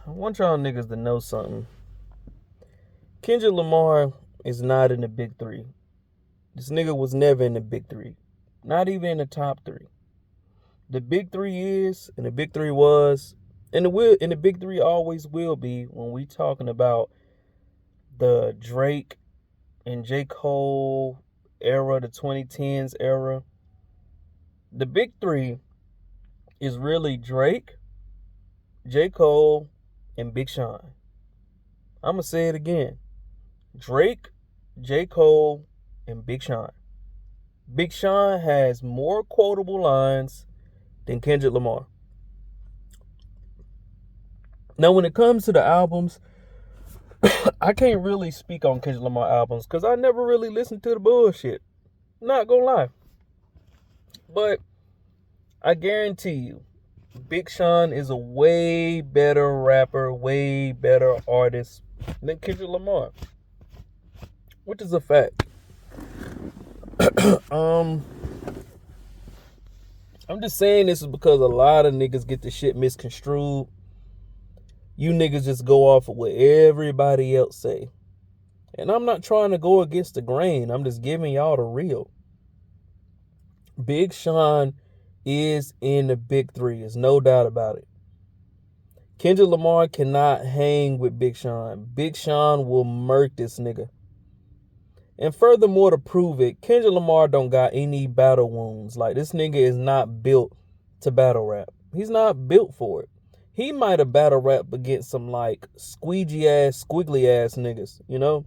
I want y'all niggas to know something. Kendrick Lamar is not in the big three. This nigga was never in the big three. Not even in the top three. The big three is, and the big three was, and the big three always will be when we talking about the Drake and J. Cole era, the 2010s era. The big three is really Drake, J. Cole, and Big Sean. I'm going to say it again. Drake, J. Cole, and Big Sean. Big Sean has more quotable lines than Kendrick Lamar. Now, when it comes to the albums, I can't really speak on Kendrick Lamar albums because I never really listened to the bullshit. Not gonna lie. But I guarantee you, Big Sean is a way better rapper, way better artist than Kendrick Lamar. Which is a fact. I'm just saying this is because a lot of niggas get the shit misconstrued. You niggas just go off of what everybody else say. And I'm not trying to go against the grain. I'm just giving y'all the real. Big Sean is in the big three. There's no doubt about it. Kendrick Lamar cannot hang with Big Sean. Big Sean will murk this nigga. And furthermore, to prove it, Kendrick Lamar don't got any battle wounds. Like, this nigga is not built to battle rap. He's not built for it. He might have battle rap against some, like, squeegee ass, squiggly ass niggas, you know?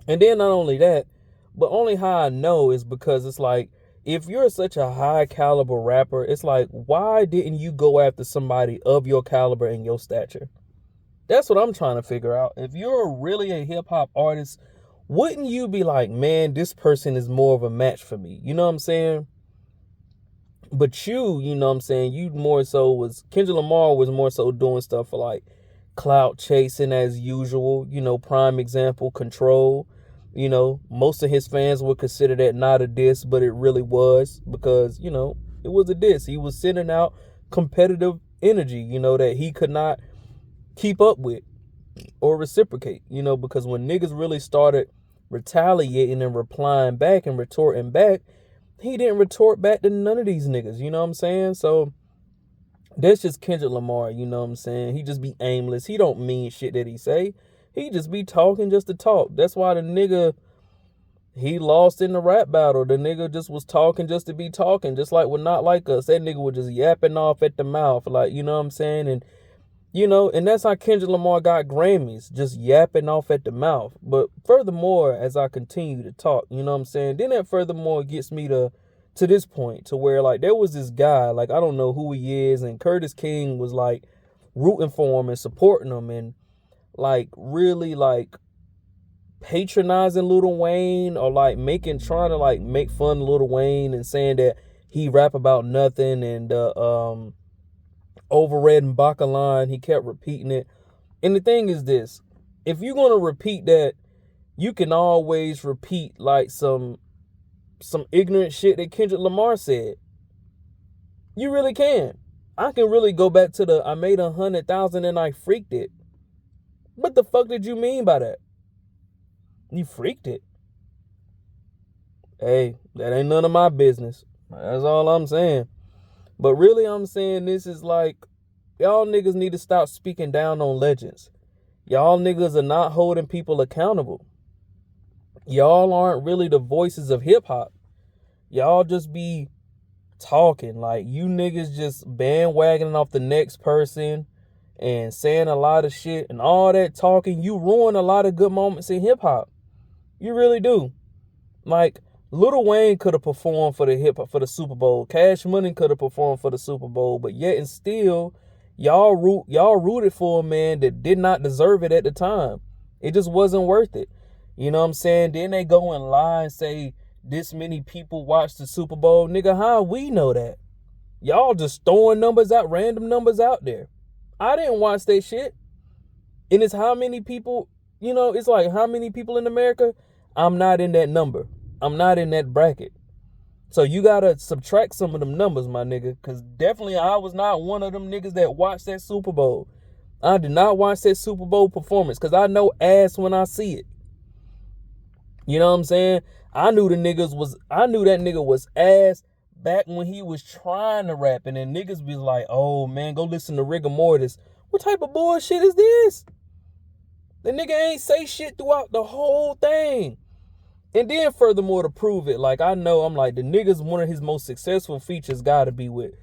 And then not only that, but only how I know is because it's like, if you're such a high caliber rapper, it's like, why didn't you go after somebody of your caliber and your stature? That's what I'm trying to figure out. If you're really a hip hop artist, wouldn't you be like, man, this person is more of a match for me? You know what I'm saying? But you know what I'm saying, you more so was, Kendrick Lamar was more so doing stuff for like clout chasing as usual. You know, prime example, Control. You know, most of his fans would consider that not a diss, but it really was because, you know, it was a diss. He was sending out competitive energy, you know, that he could not keep up with or reciprocate, you know, because when niggas really started retaliating and replying back and retorting back, he didn't retort back to none of these niggas, you know what I'm saying? So that's just Kendrick Lamar, you know what I'm saying? He just be aimless. He don't mean shit that he say. He just be talking just to talk. That's why the nigga, he lost in the rap battle. The nigga just was talking just to be talking, just like with Not Like Us. That nigga was just yapping off at the mouth, like, you know what I'm saying? And you know, and that's how Kendrick Lamar got Grammys, just yapping off at the mouth. But furthermore, as I continue to talk, you know what I'm saying? Then that furthermore gets me to this point to where, like, there was this guy, like, I don't know who he is, and Curtis King was, like, rooting for him and supporting him and, like, really, like, patronizing Lil Wayne or, like, trying to, like, make fun of Lil Wayne and saying that he rap about nothing and, Overred and Baka line, he kept repeating it. And the thing is this, if you're going to repeat that, you can always repeat like some ignorant shit that Kendrick Lamar said. You really can. I can really go back to the I made 100,000 and I freaked it. What the fuck did you mean by that? You freaked it. Hey, that ain't none of my business. That's all I'm saying. But really, I'm saying this is like, y'all niggas need to stop speaking down on legends. Y'all niggas are not holding people accountable. Y'all aren't really the voices of hip hop. Y'all just be talking. Like, you niggas just bandwagoning off the next person and saying a lot of shit and all that talking. You ruin a lot of good moments in hip hop. You really do. Like, Lil Wayne could have performed for the Super Bowl. Cash Money could have performed for the Super Bowl, but yet and still, y'all rooted for a man that did not deserve it at the time. It just wasn't worth it. You know what I'm saying? Then they go and lie and say this many people watched the Super Bowl. Nigga, how we know that? Y'all just throwing random numbers out there. I didn't watch that shit. And it's how many people, you know, it's like how many people in America? I'm not in that number. I'm not in that bracket. So you gotta subtract some of them numbers, my nigga. Cause definitely I was not one of them niggas that watched that Super Bowl. I did not watch that Super Bowl performance because I know ass when I see it. You know what I'm saying? I knew that nigga was ass back when he was trying to rap, and then niggas be like, oh man, go listen to Rigor Mortis. What type of bullshit is this? The nigga ain't say shit throughout the whole thing. And then furthermore, to prove it, like I know, I'm like, the nigga's one of his most successful features gotta be with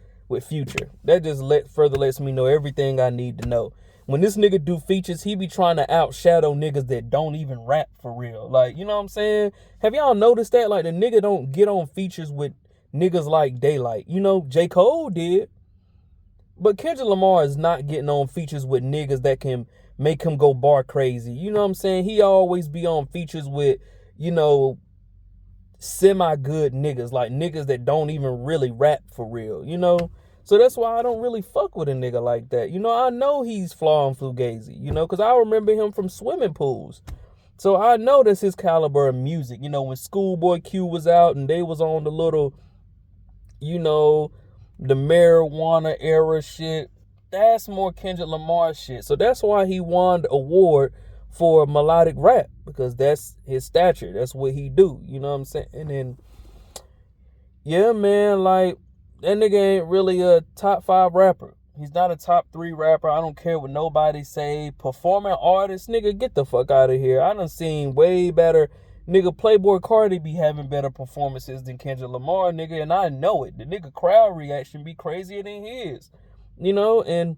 Future. That just further lets me know everything I need to know. When this nigga do features, he be trying to outshadow niggas that don't even rap for real. Like, you know what I'm saying? Have y'all noticed that? Like, the nigga don't get on features with niggas like Daylight. You know, J. Cole did. But Kendrick Lamar is not getting on features with niggas that can make him go bar crazy. You know what I'm saying? He always be on features with, you know, semi-good niggas. Like niggas that don't even really rap for real, you know? So that's why I don't really fuck with a nigga like that. You know, I know he's Flaw and Fugazi, you know, because I remember him from swimming pools. So I know that's his caliber of music. You know, when Schoolboy Q was out and they was on the little, you know, the marijuana era shit, that's more Kendrick Lamar shit. So that's why he won the award for melodic rap, because that's his stature. That's what he do. You know what I'm saying? And then, yeah, man, like, that nigga ain't really a top 5 rapper. He's not a top 3 rapper. I don't care what nobody say. Performing artist, nigga, get the fuck out of here. I done seen way better. Nigga, Playboy Cardi be having better performances than Kendrick Lamar, nigga, and I know it. The nigga crowd reaction be crazier than his. You know, and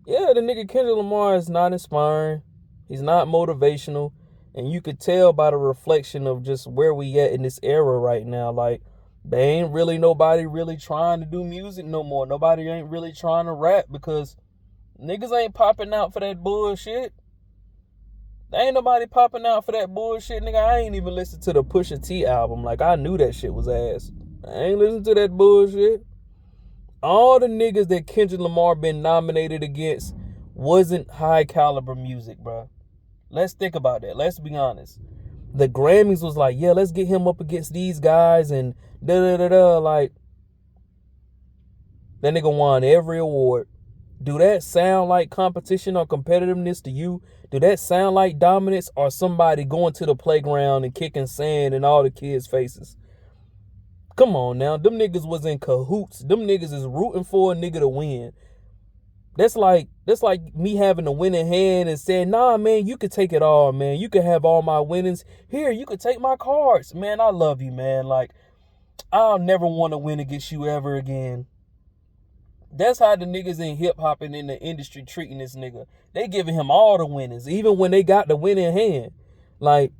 yeah, the nigga Kendrick Lamar is not inspiring. He's not motivational. And you could tell by the reflection of just where we at in this era right now. Like, they ain't really nobody really trying to do music no more. Nobody ain't really trying to rap because niggas ain't popping out for that bullshit. There ain't nobody popping out for that bullshit, nigga. I ain't even listened to the Pusha T album. Like, I knew that shit was ass. I ain't listened to that bullshit. All the niggas that Kendrick Lamar been nominated against wasn't high caliber music, bro. Let's think about that. Let's be honest. The Grammys was like, yeah, let's get him up against these guys and da-da-da-da. Like, that nigga won every award. Do that sound like competition or competitiveness to you? Do that sound like dominance or somebody going to the playground and kicking sand in all the kids' faces? Come on now. Them niggas was in cahoots. Them niggas is rooting for a nigga to win. That's like me having a winning hand and saying, nah, man, you could take it all, man. You could have all my winnings. Here, you could take my cards. Man, I love you, man. Like, I'll never want to win against you ever again. That's how the niggas in hip-hop and in the industry treating this nigga. They giving him all the winnings, even when they got the winning hand. Like,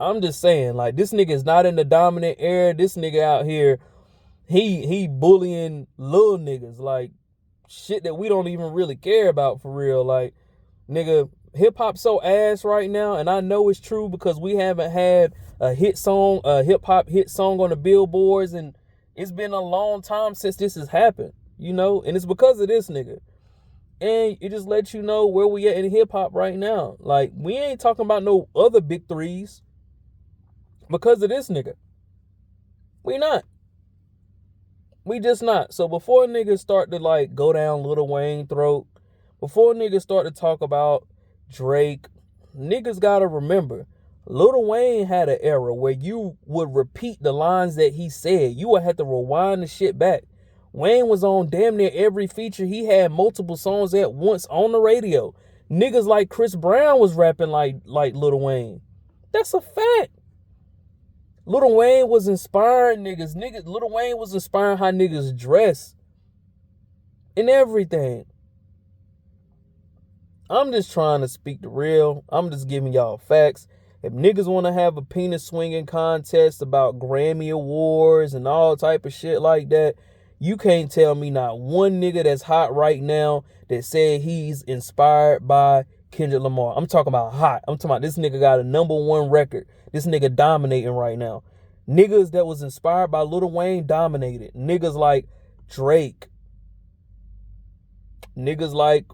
I'm just saying, like, this nigga is not in the dominant era. This nigga out here, he bullying little niggas. Like, shit that we don't even really care about for real. Like, nigga, hip-hop so ass right now, and I know it's true because we haven't had a hip-hop hit song on the billboards, and it's been a long time since this has happened, you know, and it's because of this nigga. And it just lets you know where we at in hip-hop right now. Like, we ain't talking about no other big threes because of this nigga. We not. We just not. So before niggas start to like go down Lil Wayne throat, before niggas start to talk about Drake, niggas gotta remember, Lil Wayne had an era where you would repeat the lines that he said. You would have to rewind the shit back. Wayne was on damn near every feature. He had multiple songs at once on the radio. Niggas like Chris Brown was rapping like Lil Wayne. That's a fact. Lil Wayne was inspiring niggas. Lil Wayne was inspiring how niggas dress and everything. I'm just trying to speak the real. I'm just giving y'all facts. If niggas want to have a penis swinging contest about Grammy Awards and all type of shit like that, you can't tell me not one nigga that's hot right now that said he's inspired by Kendrick Lamar. I'm talking about hot. I'm talking about this nigga got a #1 record. This nigga dominating right now. Niggas that was inspired by Lil Wayne dominated. Niggas like Drake. Niggas like,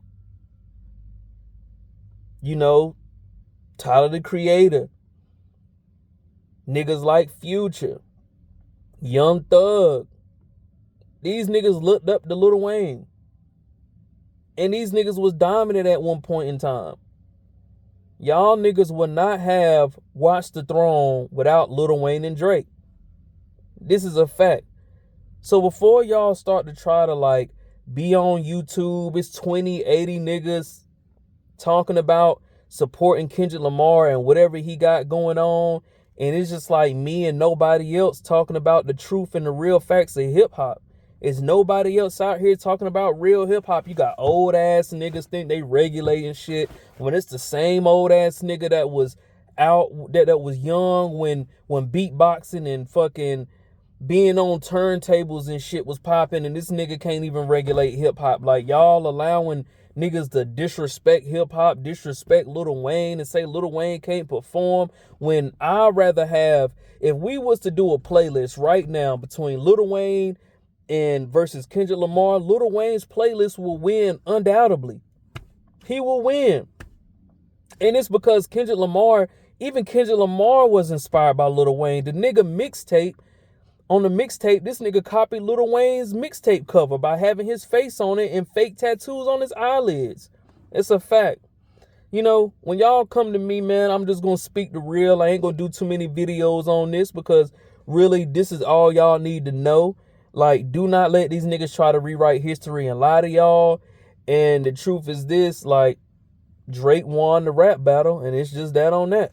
you know, Tyler the Creator. Niggas like Future. Young Thug. These niggas looked up to Lil Wayne. And these niggas was dominant at one point in time. Y'all niggas would not have Watch the Throne without Lil Wayne and Drake. This is a fact. So before y'all start to try to like be on YouTube, it's 80 niggas talking about supporting Kendrick Lamar and whatever he got going on. And it's just like me and nobody else talking about the truth and the real facts of hip hop. It's nobody else out here talking about real hip hop. You got old ass niggas think they regulating shit when it's the same old ass nigga that was out that was young when beatboxing and fucking being on turntables and shit was popping, and this nigga can't even regulate hip hop. Like, y'all allowing niggas to disrespect hip hop, disrespect Lil Wayne, and say Lil Wayne can't perform, when I'd rather have, if we was to do a playlist right now between Lil Wayne and versus Kendrick Lamar, Lil Wayne's playlist will win undoubtedly. He will win. And it's because Kendrick Lamar was inspired by Lil Wayne. The nigga mixtape, on the mixtape, this nigga copied Lil Wayne's mixtape cover by having his face on it and fake tattoos on his eyelids. It's a fact. You know, when y'all come to me, man, I'm just going to speak the real. I ain't going to do too many videos on this because really this is all y'all need to know. Like, do not let these niggas try to rewrite history and lie to y'all. And the truth is this, like, Drake won the rap battle, and it's just that on that.